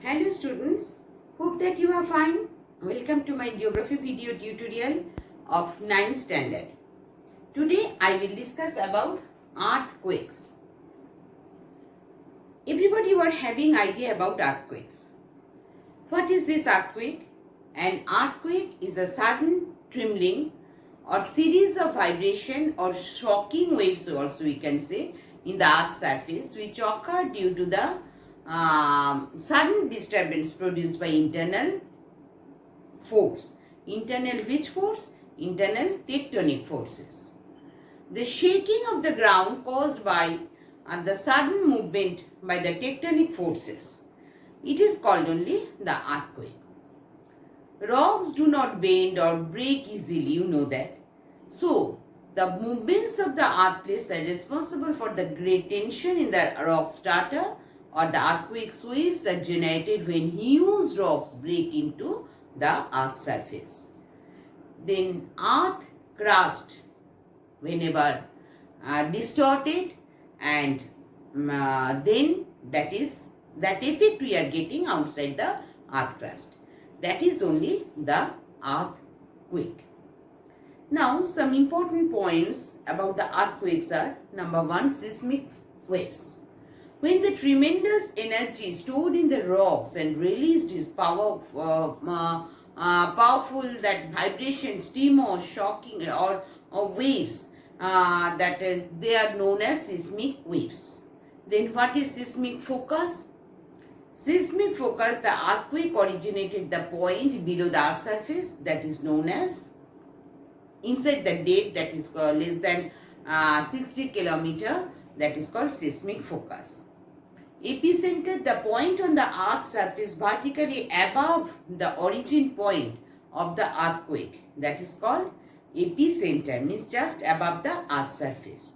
Hello students, hope that you are fine. Welcome to my geography video tutorial of 9th standard. Today I will discuss about earthquakes. Everybody were having idea about earthquakes. What is this earthquake? An earthquake is a sudden trembling or series of vibration or shocking waves also we can say in the earth's surface which occur due to the sudden disturbance produced by internal force. Internal which force? Internal tectonic forces. The shaking of the ground caused by the sudden movement by the tectonic forces. It is called only the earthquake. Rocks do not bend or break easily, you know that. So, the movements of the earth plates are responsible for the great tension in the rock strata or the earthquake waves are generated when huge rocks break into the earth's surface. Then earth crust whenever distorted and then that effect we are getting outside the earth crust. That is only the earthquake. Now some important points about the earthquakes are: number one, seismic waves. When the tremendous energy stored in the rocks and released is powerful that vibration, stream or shocking or waves, that is, they are known as seismic waves. Then what is seismic focus? Seismic focus, the earthquake originated the point below the earth's surface, that is known as inside the depth, that is called less than 60 kilometer, that is called seismic focus. Epicenter, the point on the earth's surface vertically above the origin point of the earthquake, that is called epicenter, means just above the earth's surface.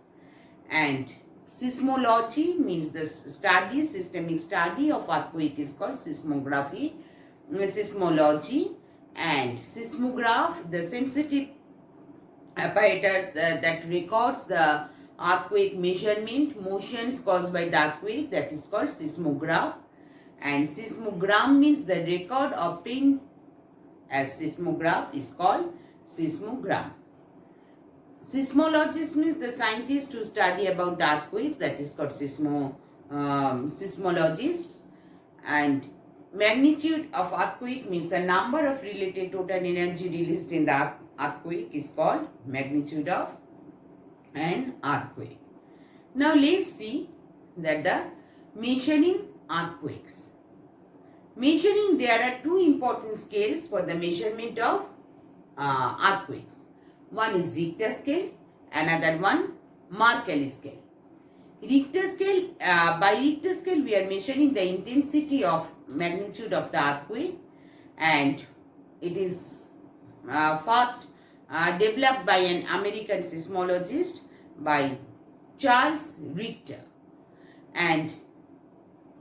And seismology means the study, systemic study of earthquake is called seismology. And seismograph, the sensitive apparatus that records the earthquake measurement motions caused by the earthquake, that is called seismograph. And seismogram means the record obtained as seismograph is called seismogram. Seismologist means the scientist who study about the earthquakes, that is called seismologists. And magnitude of earthquake means a number of related total energy released in the earthquake is called magnitude of an earthquake. Now let's see that the measuring earthquakes. Measuring, there are two important scales for the measurement of earthquakes. One is Richter scale, another one Mercalli scale. Richter scale, by Richter scale we are measuring the intensity of magnitude of the earthquake, and it is first developed by an American seismologist by Charles Richter. And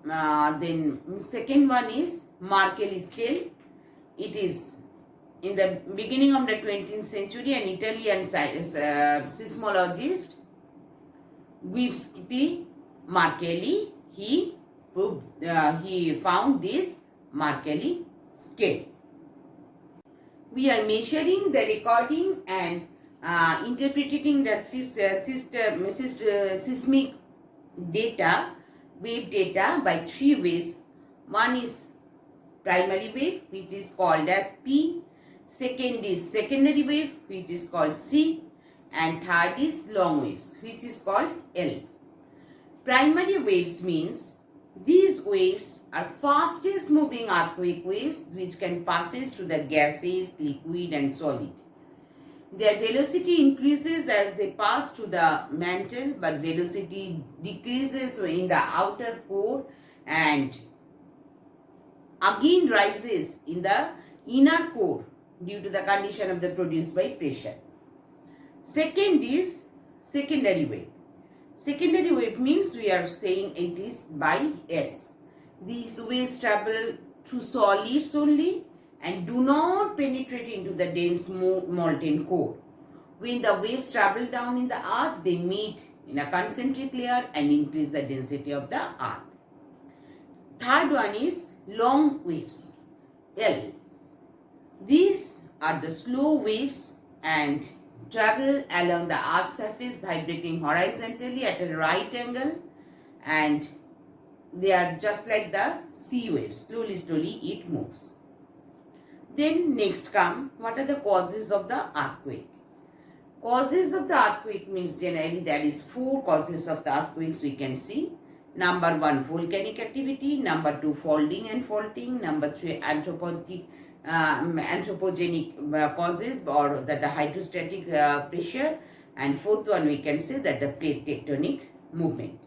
then second one is Mercalli scale. It is in the beginning of the 20th century an Italian seismologist Giuseppe Mercalli, he found this Mercalli scale. We are measuring the recording and interpreting the seismic data, wave data by three ways. One is primary wave, which is called as P. Second is secondary wave, which is called C. And third is long waves, which is called L. Primary waves means these waves are fastest moving earthquake waves which can passes to the gases, liquid and solid. Their velocity increases as they pass to the mantle, but velocity decreases in the outer core and again rises in the inner core due to the condition of the produced by pressure. Second is secondary wave. Secondary wave means we are saying it is by S. These waves travel through solids only and do not penetrate into the dense molten core. When the waves travel down in the earth, they meet in a concentric layer and increase the density of the earth. Third one is long waves, L. These are the slow waves and travel along the earth's surface vibrating horizontally at a right angle, and they are just like the sea waves. Slowly it moves. Then next come, what are the causes of the earthquake? Causes of the earthquake means generally there is 4 causes of the earthquakes we can see. Number 1, volcanic activity. Number 2, folding and faulting. Number 3, anthropogenic causes, or that the hydrostatic pressure. And 4th one we can say that the plate tectonic movement.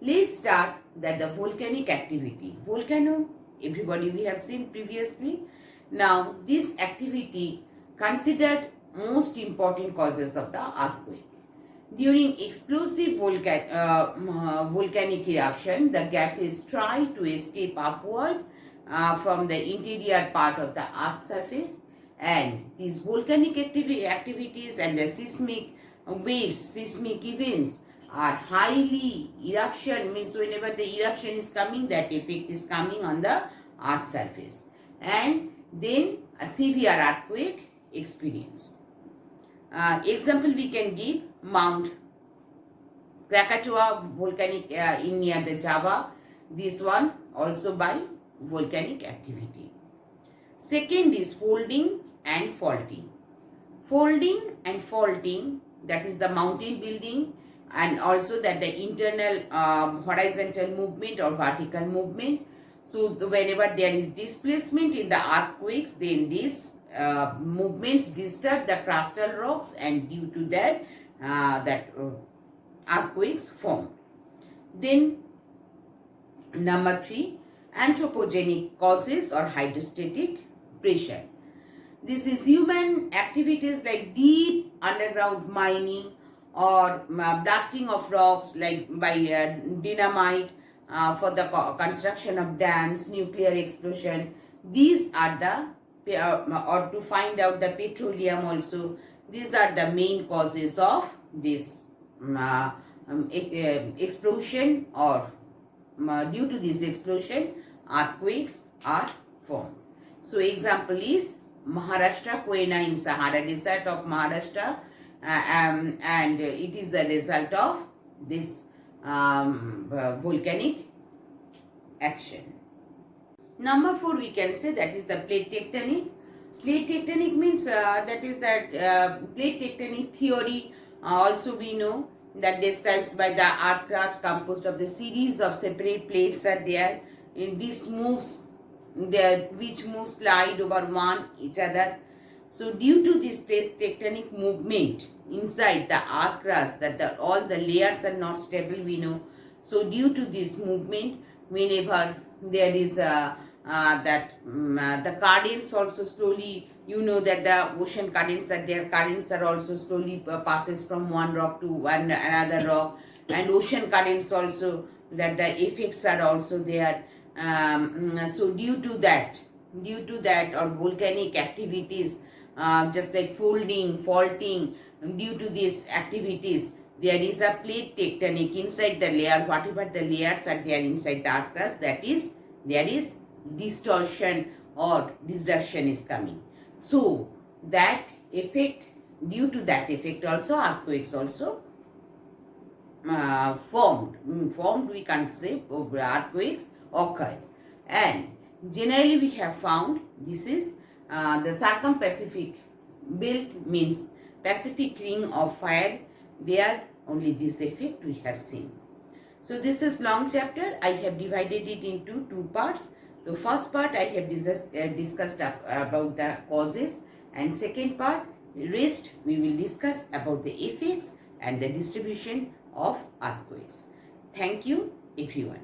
Let's start that the volcanic activity. Volcano, everybody we have seen previously. Now this activity considered most important causes of the earthquake. During explosive volcanic eruption, the gases try to escape upward from the interior part of the Earth's surface, and these volcanic activities and the seismic waves, seismic events are highly eruption, means whenever the eruption is coming, that effect is coming on the Earth's surface, and then a severe earthquake experienced. Example we can give Mount Krakatoa volcanic in near the Java. This one also by volcanic activity. Second is folding and faulting. Folding and faulting, that is the mountain building, and also that the internal horizontal movement or vertical movement. So whenever there is displacement in the earthquakes, then these movements disturb the crustal rocks, and due to that earthquakes form. Then number 3, anthropogenic causes or hydrostatic pressure. This is human activities like deep underground mining or blasting of rocks like by dynamite for the construction of dams, nuclear explosion. These are the or to find out the petroleum also. These are the main causes of this explosion, or due to this explosion earthquakes are formed. So example is Maharashtra, Koyna in Sahara Desert of Maharashtra, and it is the result of this volcanic action. Number 4 we can say that is the plate tectonic. Plate tectonic means that is that plate tectonic theory also we know that describes by the earth crust composed of the series of separate plates are there. In this moves there, which moves slide over one each other. So due to this plate tectonic movement inside the earth crust, that all the layers are not stable we know. So due to this movement, whenever there is the currents also slowly, you know that the ocean currents are there, currents are also slowly passes from one rock to another rock, and ocean currents also, that the effects are also there. So due to that or volcanic activities, just like folding, faulting, due to these activities, there is a plate tectonic inside the layer. Whatever the layers are there inside the earth crust, that is, there is distortion or disruption is coming. So that effect, due to that effect also earthquakes also formed we can't say earthquakes occurred. And generally we have found this is the Circum-Pacific belt, means Pacific ring of fire. There only this effect we have seen. So this is long chapter. I have divided it into 2 parts. The first part I have discussed about the causes, and second part, rest, we will discuss about the effects and the distribution of earthquakes. Thank you everyone.